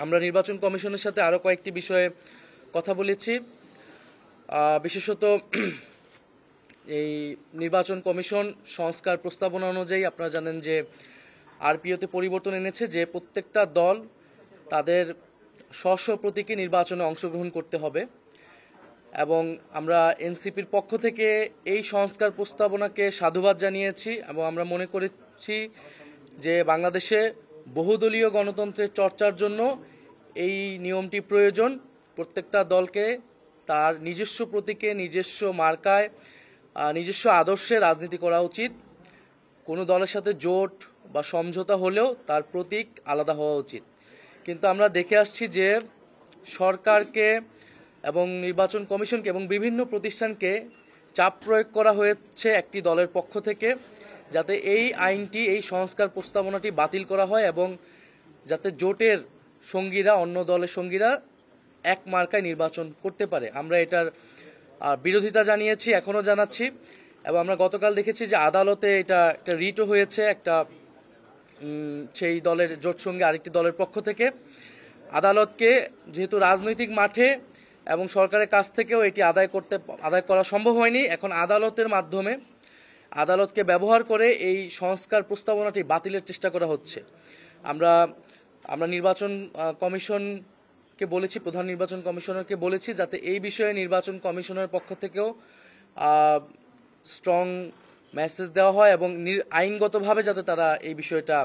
আমরা নির্বাচন কমিশনের সাথে আরও কয়েকটি বিষয়ে কথা বলেছি। বিশেষত এই নির্বাচন কমিশন সংস্কার প্রস্তাবনা অনুযায়ী আপনারা জানেন যে আরপিওতে পরিবর্তন এনেছে, যে প্রত্যেকটা দল তাদের স্ব প্রতীকে নির্বাচনে অংশগ্রহণ করতে হবে। এবং আমরা এনসিপির পক্ষ থেকে এই সংস্কার প্রস্তাবনাকে সাধুবাদ জানিয়েছি এবং আমরা মনে করেছি যে বাংলাদেশে বহুদলীয় গণতন্ত্রের চর্চার জন্য এই নিয়মটি প্রয়োজন। প্রত্যেকটা দলকে তার নিজস্ব প্রতীকে, নিজস্ব মার্কায়, নিজস্ব আদর্শে রাজনীতি করা উচিত। কোনো দলের সাথে জোট বা সমঝোতা হলেও তার প্রতীক আলাদা হওয়া উচিত। কিন্তু আমরা দেখে আসছি যে সরকারকে এবং নির্বাচন কমিশনকে এবং বিভিন্ন প্রতিষ্ঠানকে চাপ প্রয়োগ করা হয়েছে একটি দলের পক্ষ থেকে, যাতে এই আইনটি, এই সংস্কার প্রস্তাবনাটি বাতিল করা হয় এবং যাতে জোটের সঙ্গীরা, অন্য দলের সঙ্গীরা এক মার্কায় নির্বাচন করতে পারে। আমরা এটার বিরোধিতা জানিয়েছি, এখনও জানাচ্ছি। এবং আমরা গতকাল দেখেছি যে আদালতে এটা একটা রিটও হয়েছে, একটা সেই দলের জোট সঙ্গে আরেকটি দলের পক্ষ থেকে। আদালতকে যেহেতু রাজনৈতিক মাঠে এবং সরকারের কাছ থেকেও এটি আদায় করা সম্ভব হয়নি, এখন আদালতের মাধ্যমে, আদালতকে ব্যবহার করে এই সংস্কার প্রস্তাবনাটি বাতিলের চেষ্টা করা হচ্ছে। আমরা নির্বাচন কমিশনকে বলেছি, প্রধান নির্বাচন কমিশনারকে বলেছি যাতে এই বিষয়ে নির্বাচন কমিশনের পক্ষ থেকেও স্ট্রং মেসেজ দেওয়া হয় এবং আইনগতভাবে যাতে তারা এই বিষয়টা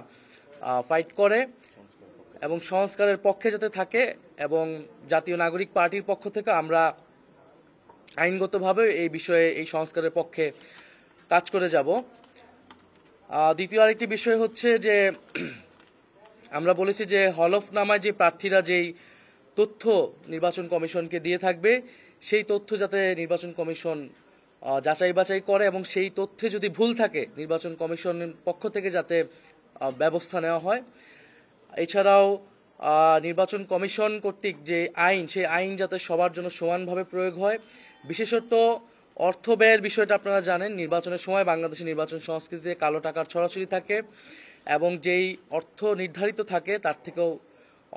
ফাইট করে এবং সংস্কারের পক্ষে যাতে থাকে। এবং জাতীয় নাগরিক পার্টির পক্ষ থেকে আমরা আইনগতভাবে এই বিষয়ে, এই সংস্কারের পক্ষে কাজ করে যাব। দ্বিতীয় আরেকটি বিষয় হচ্ছে যে আমরা বলেছি যে হলফনামায় যে প্রার্থীরা যেই তথ্য নির্বাচন কমিশনকে দিয়ে থাকবে, সেই তথ্য যাতে নির্বাচন কমিশন যাচাই বাছাই করে এবং সেই তথ্যে যদি ভুল থাকে নির্বাচন কমিশনের পক্ষ থেকে যাতে ব্যবস্থা নেওয়া হয়। এছাড়াও নির্বাচন কমিশন কর্তৃক যে আইন, সেই আইন যাতে সবার জন্য সমানভাবে প্রয়োগ হয়। বিশেষত অর্থ ব্যয়ের বিষয়টা আপনারা জানেন, নির্বাচনের সময় বাংলাদেশের নির্বাচন সংস্কৃতিতে কালো টাকার ছড়াছড়ি থাকে এবং যেই অর্থ নির্ধারিত থাকে তার থেকেও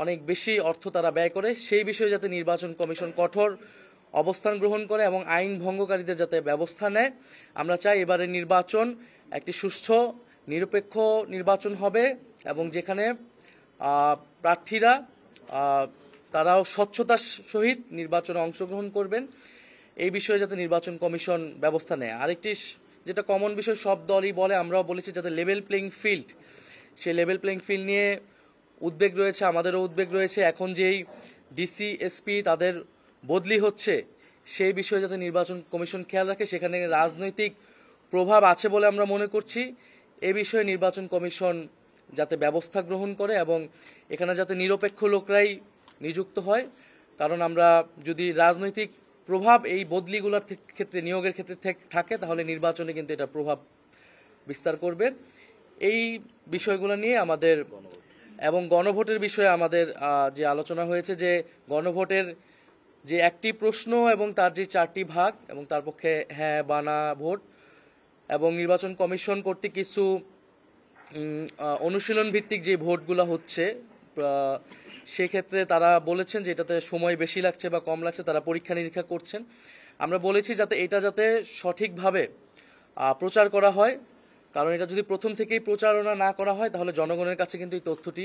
অনেক বেশি অর্থ তারা ব্যয় করে। সেই বিষয়ে যাতে নির্বাচন কমিশন কঠোর অবস্থান গ্রহণ করে এবং আইন ভঙ্গকারীদের যাতে ব্যবস্থা নেয়। আমরা চাই এবারের নির্বাচন একটি সুষ্ঠু, নিরপেক্ষ নির্বাচন হবে এবং যেখানে প্রার্থীরা তারাও স্বচ্ছতার সহিত নির্বাচনে অংশগ্রহণ করবেন, এই বিষয়ে যাতে নির্বাচন কমিশন ব্যবস্থা নেয়। আরেকটি যেটা কমন বিষয়, সব দলই বলে, আমরাও বলেছি, যাতে লেভেল প্লেইং ফিল্ড, সেই লেভেল প্লেইং ফিল্ড নিয়ে উদ্বেগ রয়েছে, আমাদেরও উদ্বেগ রয়েছে। এখন যেই ডিসি, এসপি তাদের বদলি হচ্ছে, সেই বিষয়ে যাতে নির্বাচন কমিশন খেয়াল রাখে। সেখানে রাজনৈতিক প্রভাব আছে বলে আমরা মনে করছি। এ বিষয়ে নির্বাচন কমিশন যাতে ব্যবস্থা গ্রহণ করে এবং এখানে যাতে নিরপেক্ষ লোকরাই নিযুক্ত হয়। কারণ আমরা যদি রাজনৈতিক প্রভাব এই বদলিগুলোর ক্ষেত্রে, নিয়োগের ক্ষেত্রে থাকে, তাহলে নির্বাচনে কিন্তু এটা প্রভাব বিস্তার করবে। এই বিষয়গুলো নিয়ে আমাদের এবং গণভোটের বিষয়ে আমাদের যে আলোচনা হয়েছে, যে গণভোটের যে একটি প্রশ্ন এবং তার যে 4টি ভাগ এবং তার পক্ষে হ্যাঁ বা না ভোট, এবং নির্বাচন কমিশন কর্তৃক কিছু অনুশীলন ভিত্তিক যে ভোটগুলো হচ্ছে, সেক্ষেত্রে তারা বলেছেন যে এটাতে সময় বেশি লাগছে বা কম লাগছে, তারা পরীক্ষা নিরীক্ষা করছেন। আমরা বলেছি যাতে এটা যাতে সঠিকভাবে প্রচার করা হয়, কারণ এটা যদি প্রথম থেকেই প্রচারণা না করা হয় তাহলে জনগণের কাছে কিন্তু এই তথ্যটি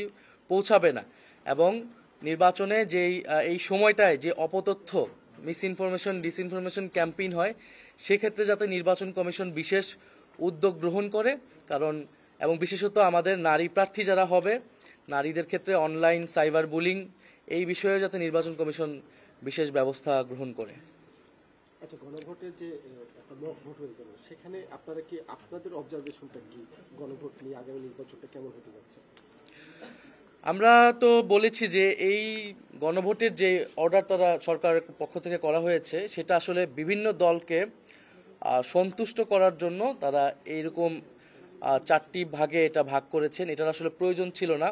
পৌঁছাবে না। এবং নির্বাচনে যেই এই সময়টায় যে অপতথ্য, মিসইনফরমেশন, ডিসইনফরমেশন ক্যাম্পেইন হয়, সেক্ষেত্রে যাতে নির্বাচন কমিশন বিশেষ উদ্যোগ গ্রহণ করে। কারণ এবং বিশেষত আমাদের নারী প্রার্থী যারা হবে, নারীদের ক্ষেত্রে অনলাইন সাইবার বুলিং, এই বিষয়ে যাতে নির্বাচন কমিশন বিশেষ ব্যবস্থা গ্রহণ করে। আচ্ছা, গণভোটের যে একটা মক ভোট হয়ে গেল, সেখানে আপনারা কি, আপনাদের অবজারভেশনটা কি গণভোট নিয়ে আগামী নির্বাচনটা কেমন হতে যাচ্ছে? আমরা তো বলেছি যে এই গণভোটের যে অর্ডার তারা সরকারের পক্ষ থেকে করা হয়েছে, সেটা আসলে বিভিন্ন দলকে সন্তুষ্ট করার জন্য তারা এইরকম 4টি ভাগে এটা ভাগ করেছেন। এটার আসলে প্রয়োজন ছিল না,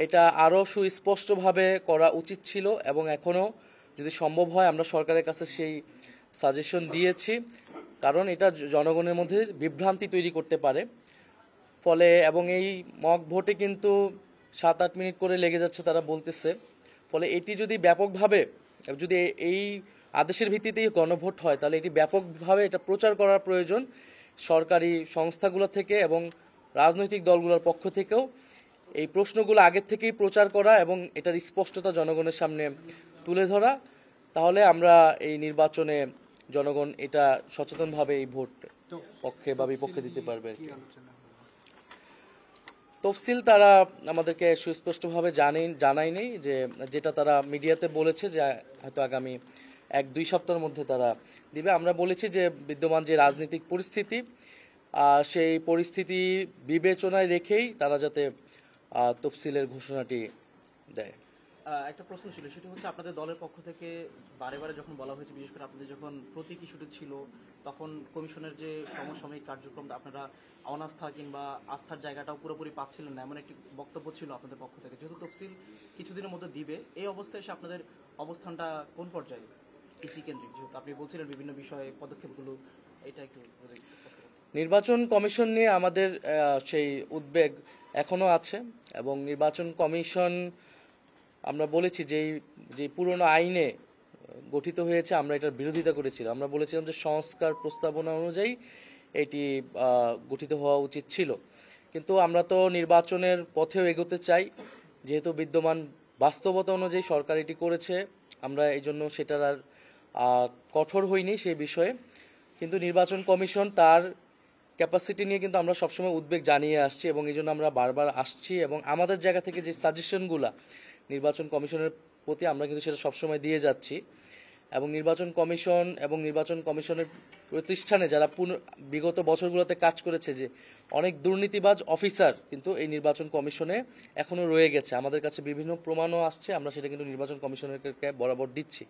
এটা আরও সুস্পষ্টভাবে করা উচিত ছিল এবং এখনও যদি সম্ভব হয় আমরা সরকারের কাছে সেই সাজেশন দিয়েছি। কারণ এটা জনগণের মধ্যে বিভ্রান্তি তৈরি করতে পারে ফলে, এবং এই মক ভোটে কিন্তু 7-8 মিনিট করে লেগে যাচ্ছে তারা বলতেছে। ফলে এটি যদি ব্যাপকভাবে যদি এই আদেশের ভিত্তিতেই গণভোট হয় তাহলে এটি ব্যাপকভাবে এটা প্রচার করার প্রয়োজন সরকারি সংস্থাগুলো থেকে এবং রাজনৈতিক দলগুলোর পক্ষ থেকেও এই প্রশ্নগুলো আগের থেকেই প্রচার করা এবং এটার স্পষ্টতা জনগণের সামনে তুলে ধরা। তাহলে আমরা এই নির্বাচনে জনগণ এটা সচেতনভাবে এই ভোট পক্ষে বা বিপক্ষে দিতে পারবে আর কি। তফসিল তারা আমাদেরকে সুস্পষ্টভাবে জানায়নি, যে যেটা তারা মিডিয়াতে বলেছে যে হয়তো আগামী 1-2 সপ্তাহের মধ্যে তারা দিবে। আমরা বলেছি যে বিদ্যমান যে রাজনৈতিক পরিস্থিতি সেই পরিস্থিতি বিবেচনায় রেখেই তারা যাতে তফসিলের ঘোষণাটি দেয়। একটা প্রশ্ন ছিল, সেটি হচ্ছে আপনাদের দলের পক্ষ থেকে বারে বারে যখন বলা হয়েছে, বিশেষ করে আপনাদের যখন প্রতীক ইস্যুটি ছিল তখন কমিশনের যে সমসাময়িক কার্যক্রম আপনারা অনাস্থা কিংবা আস্থার জায়গাটাও পুরোপুরি পাচ্ছিলেন না, এমন একটি বক্তব্য ছিল আপনাদের পক্ষ থেকে। যেহেতু তফসিল কিছুদিনের মধ্যে দিবে, এই অবস্থায় এসে আপনাদের অবস্থানটা কোন পর্যায়ে ইসি কেন্দ্রিক, যেহেতু আপনি বলছিলেন বিভিন্ন বিষয়ে পদক্ষেপগুলো, এটা একটু নির্বাচন কমিশন নিয়ে আমাদের সেই উদ্বেগ এখনো আছে এবং নির্বাচন কমিশন আমরা বলেছি যে পুরনো আইনে গঠিত হয়েছে আমরা এটার বিরোধিতা করেছিলাম। আমরা বলেছিলাম যে সংস্কার প্রস্তাবনা অনুযায়ী এটি গঠিত হওয়া উচিত ছিল, কিন্তু আমরা তো নির্বাচনের পথেও এগোতে চাই। যেহেতু বিদ্যমান বাস্তবতা অনুযায়ী সরকার এটি করেছে, আমরা এই জন্য সেটার আর কঠোর হইনি সেই বিষয়ে। কিন্তু নির্বাচন কমিশন তার ক্যাপাসিটি নিয়ে কিন্তু আমরা সবসময় উদ্বেগ জানিয়ে আসছি এবং এই জন্য আমরা বারবার আসছি এবং আমাদের জায়গা থেকে যে সাজেশনগুলা নির্বাচন কমিশনের প্রতি আমরা কিন্তু সেটা সবসময় দিয়ে যাচ্ছি। এবং নির্বাচন কমিশন এবং নির্বাচন কমিশনের প্রতিষ্ঠানে যারা বিগত বছরগুলোতে কাজ করেছে, যে অনেক দুর্নীতিবাজ অফিসার কিন্তু এই নির্বাচন কমিশনে এখনো রয়ে গেছে। আমাদের কাছে বিভিন্ন প্রমাণও আসছে, আমরা সেটা কিন্তু নির্বাচন কমিশনের বরাবর দিচ্ছি।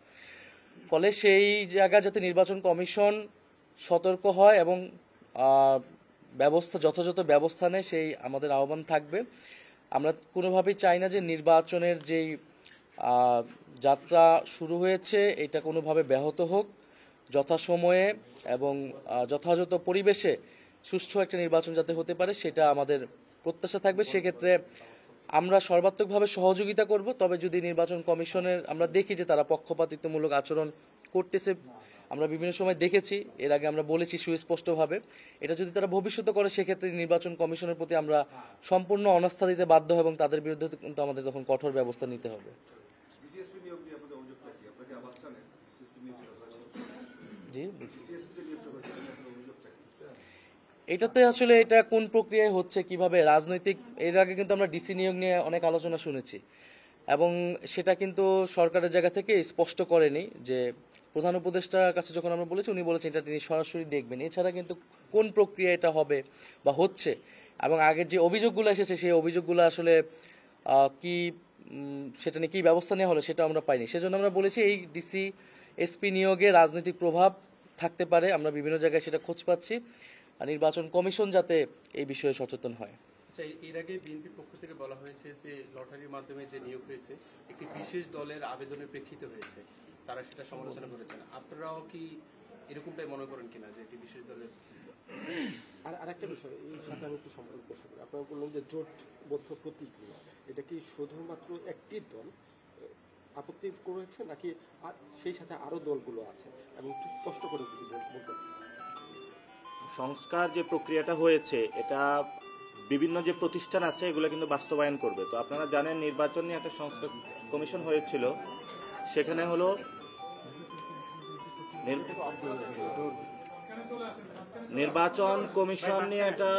ফলে সেই জায়গা যাতে নির্বাচন কমিশন সতর্ক হয় এবং যথাযথ ব্যবস্থা নেয়, সেই আমাদের আহ্বান থাকবে। আমরা কোনোভাবেই চাই না যে নির্বাচনের যেই যাত্রা শুরু হয়েছে এটা কোনোভাবে ব্যাহত হোক। যথাসময়ে এবং যথাযথ পরিবেশে সুষ্ঠু একটা নির্বাচন যাতে হতে পারে সেটা আমাদের প্রত্যাশা থাকবে। সেক্ষেত্রে আমরা সর্বাত্মকভাবে সহযোগিতা করব। তবে যদি নির্বাচন কমিশনের আমরা দেখি যে তারা পক্ষপাতিত্বমূলক আচরণ করতেছে, আমরা বিভিন্ন সময় দেখেছি, এর আগে আমরা বলেছি সুস্পষ্টভাবে, এটা যদি তারা ভবিষ্যতে করে সেক্ষেত্রে নির্বাচন কমিশনের প্রতি আমরা সম্পূর্ণ অনাস্থা দিতে বাধ্য হব এবং তাদের বিরুদ্ধে কিন্তু আমাদের তখন কঠোর ব্যবস্থা নিতে হবে। জি, এটাতে আসলে এটা কোন প্রক্রিয়ায় হচ্ছে, কিভাবে রাজনৈতিক, এর আগে কিন্তু আমরা ডিসি নিয়োগ নিয়ে অনেক আলোচনা শুনেছি এবং সেটা কিন্তু সরকারের জায়গা থেকে স্পষ্ট করেনি। যে প্রধান উপদেষ্টার কাছে যখন আমরা বলেছি, উনি বলেছেন এটা তিনি সরাসরি দেখবেন। এছাড়া কিন্তু কোন প্রক্রিয়া এটা হবে বা হচ্ছে এবং আগের যে অভিযোগগুলো এসেছে সেই অভিযোগগুলো আসলে কি সেটা নিয়ে কি ব্যবস্থা নেওয়া হলো সেটা আমরা পাইনি। সেজন্য আমরা বলেছি এই ডিসি এসপি নিয়োগে রাজনৈতিক প্রভাব থাকতে পারে, আমরা বিভিন্ন জায়গায় সেটা খোঁজ পাচ্ছি। আর নির্বাচন কমিশন যাতে এই বিষয়ে সচেতন হয়। এর আগে বিএনপির পক্ষ থেকে বলা হয়েছে যে লটারির মাধ্যমে যে নিয়োগ হয়েছে একটি বিশেষ দলের আবেদনের প্রেক্ষিতে হয়েছে, তারা সেটা সমালোচনা করেছেন। আপনারাও কি এরকমটাই মনে করেন কিনা যে একটি বিশেষ দলের? আর একটা বিষয় এই সাথে আমি একটু সম্পর্ক প্রশ্ন করি। আপনারা বললেন যে জোটবদ্ধ প্রতিক্রিয়া, এটা কি শুধুমাত্র একটি দল আপত্তি করেছে নাকি সেই সাথে আরো দলগুলো আছে, এবং একটু স্পষ্ট করে যদি বলতেন। সংস্কার যে প্রক্রিয়াটা হয়েছে এটা বিভিন্ন যে প্রতিষ্ঠান আছে এগুলো কিন্তু বাস্তবায়ন করবে। তো আপনারা জানেন নির্বাচন নিয়ে একটা সংস্কার কমিশন হয়েছিল, সেখানে হলো নির্বাচন কমিশন নিয়ে একটা